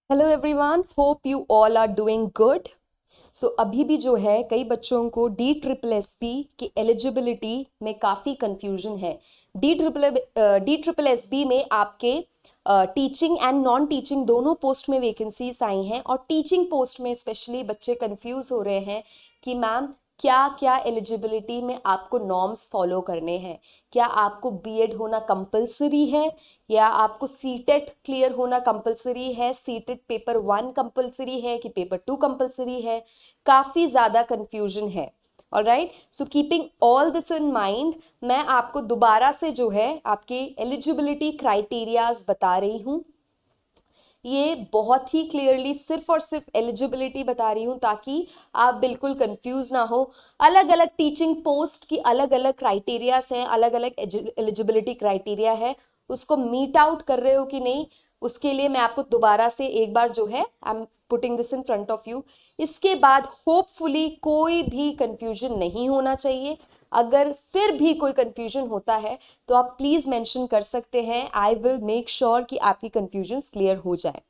Hello everyone, hope you all are doing good. So अभी भी जो है कई बच्चों को DSSB की एलिजिबिलिटी में काफ़ी कंफ्यूजन है। DSSB में आपके टीचिंग एंड नॉन टीचिंग दोनों पोस्ट में वैकेंसीज आई हैं और टीचिंग पोस्ट में स्पेशली बच्चे कंफ्यूज हो रहे हैं कि मैम क्या क्या एलिजिबिलिटी में आपको नॉर्म्स फॉलो करने हैं। क्या आपको बीएड होना कंपलसरी है या आपको सीटेट क्लियर होना कंपलसरी है, सीटेट पेपर 1 कंपलसरी है कि पेपर 2 कंपलसरी है। काफ़ी ज़्यादा कंफ्यूजन है। Alright, so keeping all this in mind, मैं आपको दोबारा से जो है आपके एलिजिबिलिटी क्राइटेरियाज बता रही हूँ। ये बहुत ही क्लियरली सिर्फ और सिर्फ एलिजिबिलिटी बता रही हूँ ताकि आप बिल्कुल कंफ्यूज ना हो। अलग अलग टीचिंग पोस्ट की अलग अलग क्राइटेरियाज हैं, अलग अलग एलिजिबिलिटी क्राइटेरिया है। उसको मीट आउट कर रहे हो कि नहीं, उसके लिए मैं आपको दोबारा से एक बार जो है I am putting this in front of you. इसके बाद होपफुली कोई भी कंफ्यूजन नहीं होना चाहिए। अगर फिर भी कोई कंफ्यूजन होता है तो आप प्लीज मेंशन कर सकते हैं। आई विल मेक श्योर कि आपकी कंफ्यूजन क्लियर हो जाए।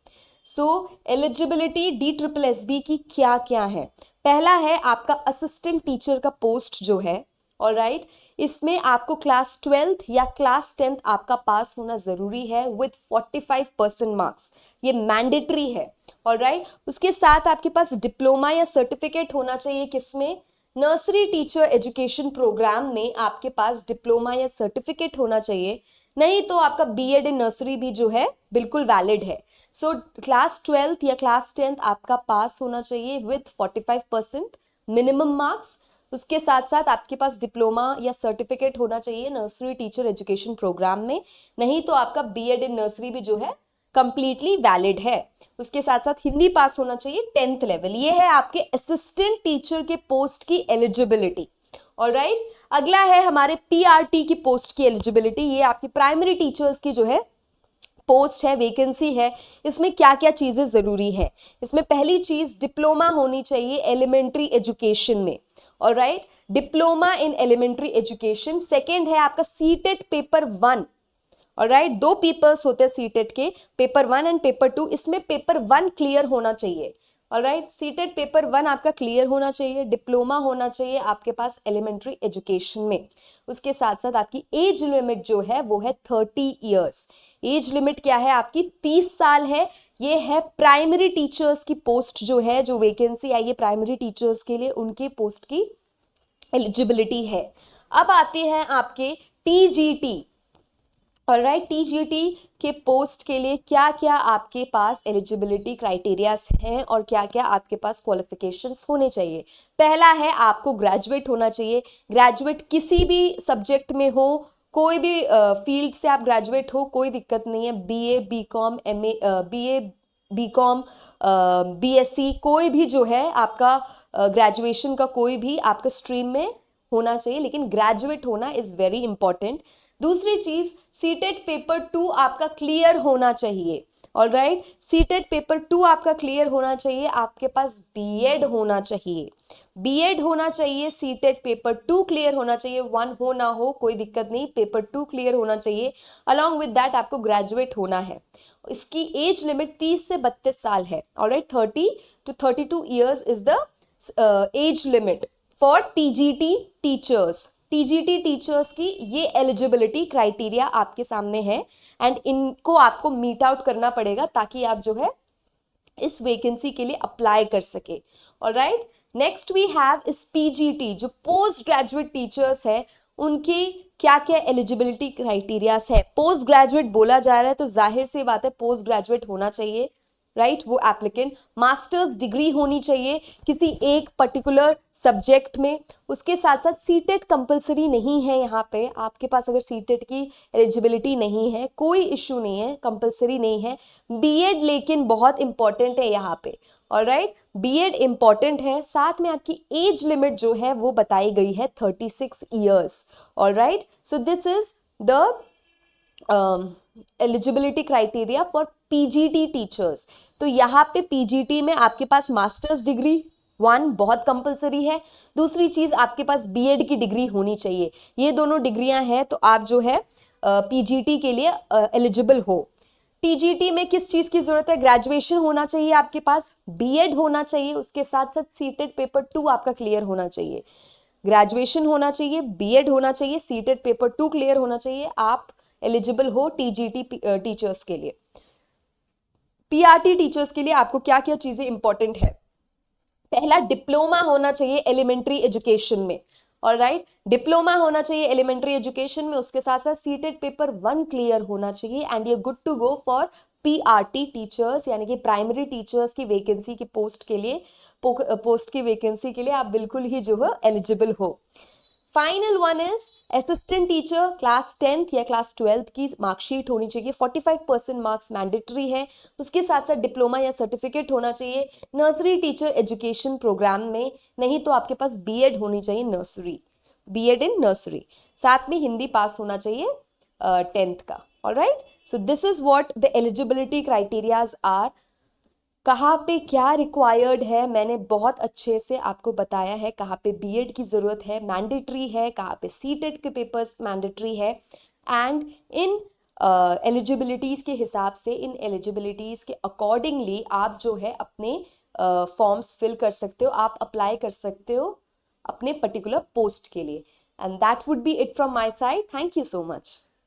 सो एलिजिबिलिटी DSSB की क्या क्या है। पहला है आपका असिस्टेंट टीचर का पोस्ट जो है। ऑलराइट, इसमें आपको क्लास 12th या क्लास 10th आपका पास होना जरूरी है विथ 45% मार्क्स। ये मैंडेटरी है। ऑलराइट, उसके साथ आपके पास डिप्लोमा या सर्टिफिकेट होना चाहिए। किसमें? नर्सरी टीचर एजुकेशन प्रोग्राम में आपके पास डिप्लोमा या सर्टिफिकेट होना चाहिए। नहीं तो आपका बीएड इन नर्सरी भी जो है बिल्कुल वैलिड है। सो क्लास 12th या क्लास 10th आपका पास होना चाहिए विथ 45% मिनिमम मार्क्स। उसके साथ साथ आपके पास डिप्लोमा या सर्टिफिकेट होना चाहिए नर्सरी टीचर एजुकेशन प्रोग्राम में। नहीं तो आपका बीएड इन नर्सरी भी जो है कंप्लीटली वैलिड है। उसके साथ साथ हिंदी पास होना चाहिए 10th लेवल। ये है आपके असिस्टेंट टीचर के पोस्ट की एलिजिबिलिटी। ऑलराइट, अगला है हमारे पीआरटी की पोस्ट की एलिजिबिलिटी। ये आपकी प्राइमरी टीचर्स की जो है पोस्ट है, वैकेंसी है। इसमें क्या क्या चीजें जरूरी है? इसमें पहली चीज डिप्लोमा होनी चाहिए एलिमेंट्री एजुकेशन में। Alright, diploma in elementary education. Second है आपका सीटेट पेपर 1। ऑलराइट, दो पेपर्स होते हैं सीटेट के, पेपर 1 एंड पेपर 2। इसमें पेपर 1 क्लियर होना चाहिए। ऑलराइट, सीटेट पेपर 1 आपका क्लियर होना चाहिए। डिप्लोमा होना चाहिए आपके पास एलिमेंट्री एजुकेशन में। उसके साथ साथ आपकी एज लिमिट जो है वो है 30 ईयर्स। एज लिमिट क्या है आपकी? 30 साल है। ये है प्राइमरी टीचर्स की पोस्ट जो है, जो वैकेंसी आई है प्राइमरी टीचर्स के लिए, उनकी पोस्ट की एलिजिबिलिटी है। अब आते हैं आपके टीजीटी। ऑलराइट, टीजीटी के पोस्ट के लिए क्या क्या आपके पास एलिजिबिलिटी क्राइटेरियाज हैं और क्या क्या आपके पास क्वालिफिकेशंस होने चाहिए। पहला है आपको ग्रेजुएट होना चाहिए। ग्रेजुएट किसी भी सब्जेक्ट में हो, कोई भी फील्ड से आप ग्रेजुएट हो, कोई दिक्कत नहीं है। BA, BCom, MA, BA, BCom, BSc, कोई भी जो है आपका ग्रेजुएशन का कोई भी आपका स्ट्रीम में होना चाहिए, लेकिन ग्रेजुएट होना इज वेरी इंपॉर्टेंट। दूसरी चीज, सीटेट पेपर 2 आपका क्लियर होना चाहिए। ऑलराइट, सीटेट पेपर 2 आपका क्लियर होना चाहिए। आपके पास बीएड होना चाहिए। बीएड होना चाहिए, सीटेट पेपर 2 क्लियर होना चाहिए। 1 हो ना हो कोई दिक्कत नहीं, पेपर 2 क्लियर होना चाहिए। अलॉन्ग विद दैट आपको ग्रेजुएट होना है। इसकी एज लिमिट 30 से 32 साल है। Alright, 30 to 32 years is the age limit for TGT teachers. TGT teachers की ये एलिजिबिलिटी क्राइटेरिया आपके सामने है एंड इनको आपको मीट आउट करना पड़ेगा ताकि आप जो है इस वैकेंसी के लिए अप्लाई कर सके। ऑलराइट, नेक्स्ट वी हैव इस पीजीटी, जो पोस्ट ग्रेजुएट टीचर्स है, उनकी क्या क्या एलिजिबिलिटी क्राइटेरियाज है। पोस्ट ग्रेजुएट बोला जा रहा है तो जाहिर सी बात है पोस्ट ग्रेजुएट होना चाहिए। राइट, वो एप्लीकेंट मास्टर्स डिग्री होनी चाहिए किसी एक पर्टिकुलर सब्जेक्ट में। उसके साथ साथ सीटेट कंपलसरी नहीं है। यहाँ पे आपके पास अगर सीटेट की एलिजिबिलिटी नहीं है कोई इश्यू नहीं है, कंपलसरी नहीं है। बीएड लेकिन बहुत इंपॉर्टेंट है यहाँ पे। ऑलराइट, बीएड इंपॉर्टेंट है। साथ में आपकी एज लिमिट जो है वो बताई गई है 36 years. Alright, so this is the eligibility criteria for PGT teachers. तो यहाँ पे पीजीटी में आपके पास मास्टर्स डिग्री 1 बहुत कंपलसरी है। दूसरी चीज आपके पास बीएड की डिग्री होनी चाहिए। ये दोनों डिग्रियां हैं तो आप जो है पीजीटी के लिए एलिजिबल हो। टीजीटी में किस चीज की जरूरत है? ग्रेजुएशन होना चाहिए आपके पास, बीएड होना चाहिए, उसके साथ साथ सीटेट पेपर 2 आपका क्लियर होना चाहिए। ग्रेजुएशन होना चाहिए, बीएड होना चाहिए, सीटेट पेपर 2 क्लियर होना चाहिए, आप एलिजिबल हो टीजीटी टीचर्स के लिए। पीआरटी टीचर्स के लिए आपको क्या क्या चीजें इंपॉर्टेंट है? पहला, डिप्लोमा होना चाहिए एलिमेंट्री एजुकेशन में। ऑलराइट, डिप्लोमा होना चाहिए एलिमेंट्री एजुकेशन में, उसके साथ साथ सीटेट पेपर 1 क्लियर होना चाहिए and you good to go for PRT teachers, यानी कि प्राइमरी टीचर्स की वैकेंसी की पोस्ट के लिए, पोस्ट की वैकेंसी के लिए आप बिल्कुल ही जो है एलिजिबल हो। Final one is assistant teacher, class 10th या क्लास 12th की मार्कशीट होनी चाहिए, 45% मार्क्स मैंडेटरी है। उसके साथ साथ डिप्लोमा या सर्टिफिकेट होना चाहिए नर्सरी टीचर एजुकेशन प्रोग्राम में, नहीं तो आपके पास बीएड होनी चाहिए नर्सरी, बीएड इन नर्सरी। साथ में हिंदी पास होना चाहिए 10th का। Alright, so this is what the eligibility criterias are. कहाँ पे क्या रिक्वायर्ड है मैंने बहुत अच्छे से आपको बताया है, कहाँ पे बीएड की ज़रूरत है, मैंडेटरी है, कहाँ पे सीटेट के पेपर्स मैंडेटरी है, एंड इन एलिजिबिलिटीज़ के हिसाब से, इन एलिजिबिलिटीज़ के अकॉर्डिंगली आप जो है अपने फॉर्म्स फिल कर सकते हो, आप अप्लाई कर सकते हो अपने पर्टिकुलर पोस्ट के लिए। And that would be it from my side. Thank you so much.